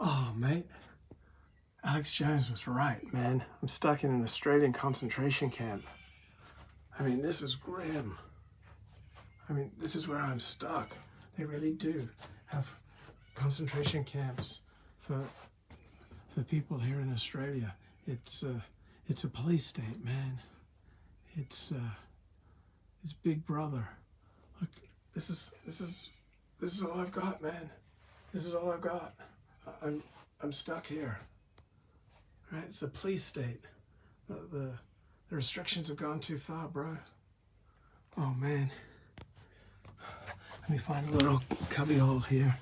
Oh, mate, Alex Jones was right, man. I'm stuck in an Australian concentration camp. I mean, this is grim. I mean, this is where I'm stuck. They really do have concentration camps for people here in Australia. It's a police state, man. It's Big Brother. Look, this is all I've got, man. This is all I've got. I'm stuck here. Right? It's a police state. The restrictions have gone too far, bro. Oh man. Let me find a little cubby hole here.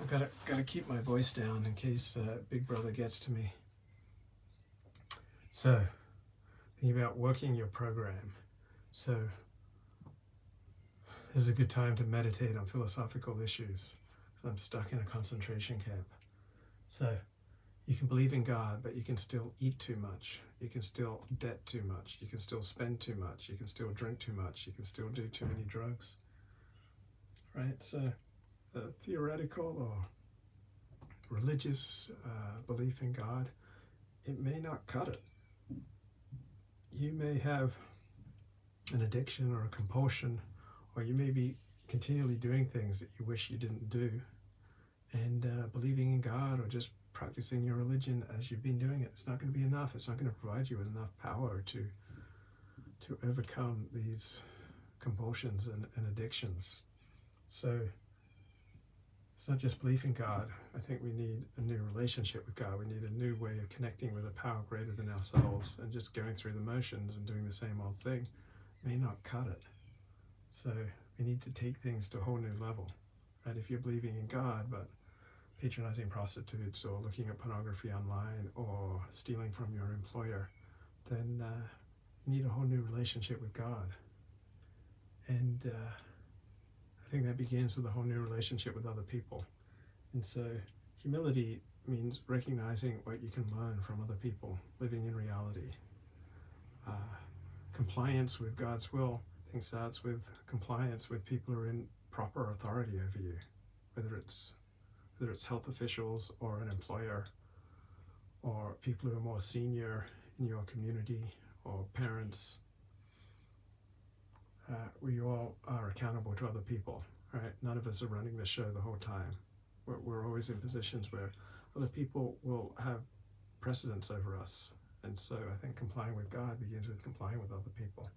I gotta keep my voice down in case Big Brother gets to me. So, thinking about working your program. So, this is a good time to meditate on philosophical issues. I'm stuck in a concentration camp. So, you can believe in God, but you can still eat too much. You can still debt too much. You can still spend too much. You can still drink too much. You can still do too many drugs. Right? So, theoretical or religious belief in God, it may not cut it. You may have an addiction or a compulsion, or you may be continually doing things that you wish you didn't do. And believing in God or just practicing your religion as you've been doing it, it's not going to be enough. It's not going to provide you with enough power to overcome these compulsions and addictions. So it's not just belief in God. I think we need a new relationship with God. We need a new way of connecting with a power greater than ourselves, and just going through the motions and doing the same old thing may not cut it. So we need to take things to a whole new level. Right? If you're believing in God but patronizing prostitutes or looking at pornography online or stealing from your employer, then you need a whole new relationship with God. And I think that begins with a whole new relationship with other people. And so humility means recognizing what you can learn from other people, living in reality. Compliance with God's will, I think, starts with compliance with people who are in proper authority over you, whether it's health officials or an employer, or people who are more senior in your community, or parents. We all are accountable to other people, right? None of us are running the show the whole time. We're always in positions where other people will have precedence over us. And so I think complying with God begins with complying with other people.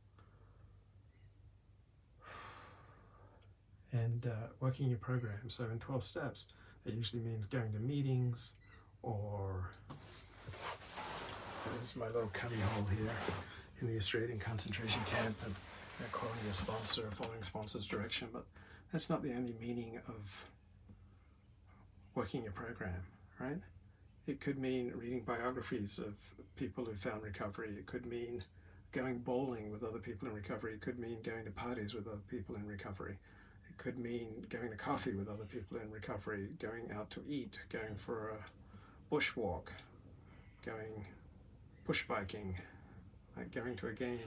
And working your program. So in 12 steps, it usually means going to meetings, or there's my little cubby hole here in the Australian concentration camp, and calling a sponsor, following sponsor's direction. But that's not the only meaning of working your program, right? It could mean reading biographies of people who found recovery. It could mean going bowling with other people in recovery. It could mean going to parties with other people in recovery. It could mean going to coffee with other people in recovery, going out to eat, going for a bushwalk, going bush biking, like going to a game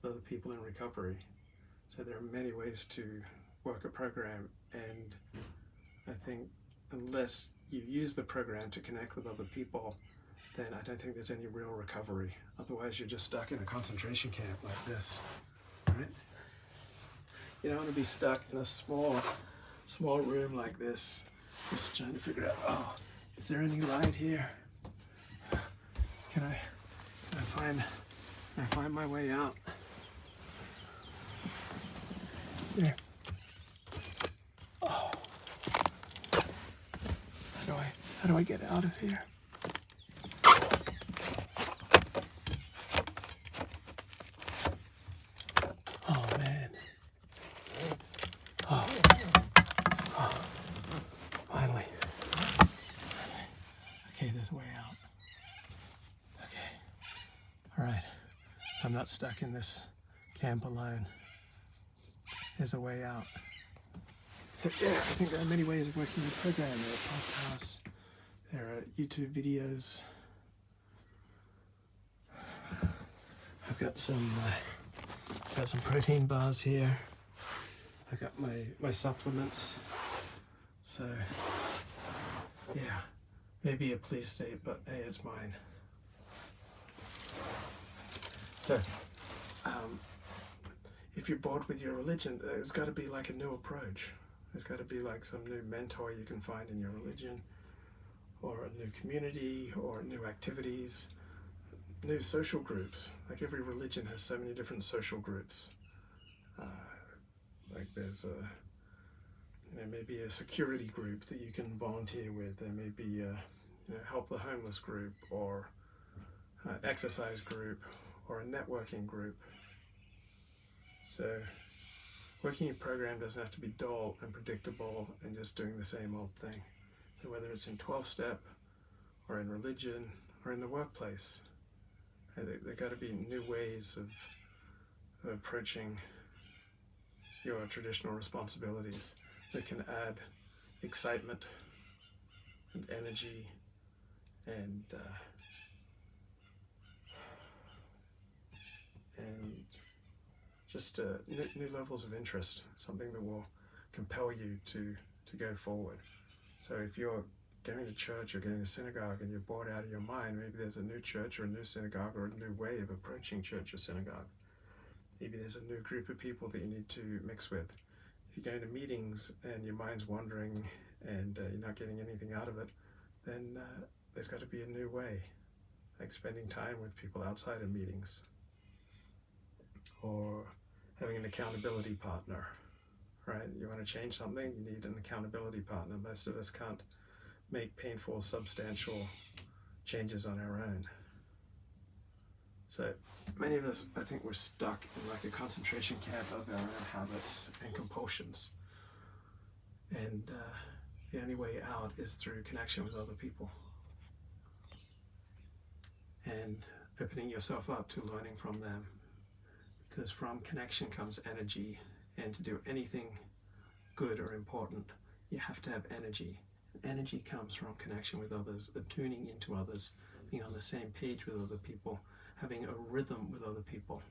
with other people in recovery. So there are many ways to work a program, and I think unless you use the program to connect with other people, then I don't think there's any real recovery. Otherwise, you're just stuck in a concentration camp like this, right? You don't want to be stuck in a small room like this, just trying to figure out, oh, is there any light here? Can I find my way out? There. Oh. How do I get out of here? Oh man. Oh. Finally. Okay, there's a way out. Okay. All right. I'm not stuck in this camp alone. There's a way out. So yeah, I think there are many ways of working the program. There are podcasts, there are YouTube videos. I've got some protein bars here. I got my supplements. So yeah, Maybe a police state, but hey, it's mine. So, if you're bored with your religion, there's got to be like a new approach. There's got to be like some new mentor you can find in your religion, or a new community, or new activities, new social groups. Like every religion has so many different social groups. Like there's maybe a security group that you can volunteer with. There may be a help the homeless group, or exercise group, or a networking group. So working your program doesn't have to be dull and predictable and just doing the same old thing. So whether it's in 12-step or in religion or in the workplace, there got to be new ways of approaching your traditional responsibilities that can add excitement and energy and just new levels of interest, something that will compel you to go forward. So if you're going to church or going to synagogue and you're bored out of your mind, maybe there's a new church or a new synagogue or a new way of approaching church or synagogue. Maybe there's a new group of people that you need to mix with. If you're going to meetings and your mind's wandering and you're not getting anything out of it, then there's got to be a new way, like spending time with people outside of meetings, or having an accountability partner, right? You want to change something, you need an accountability partner. Most of us can't make painful, substantial changes on our own. So many of us, I think, we're stuck in like a concentration camp of our own habits and compulsions. And the only way out is through connection with other people. And opening yourself up to learning from them. Because from connection comes energy. And to do anything good or important, you have to have energy. Energy comes from connection with others, tuning into others, being on the same page with other people, having a rhythm with other people.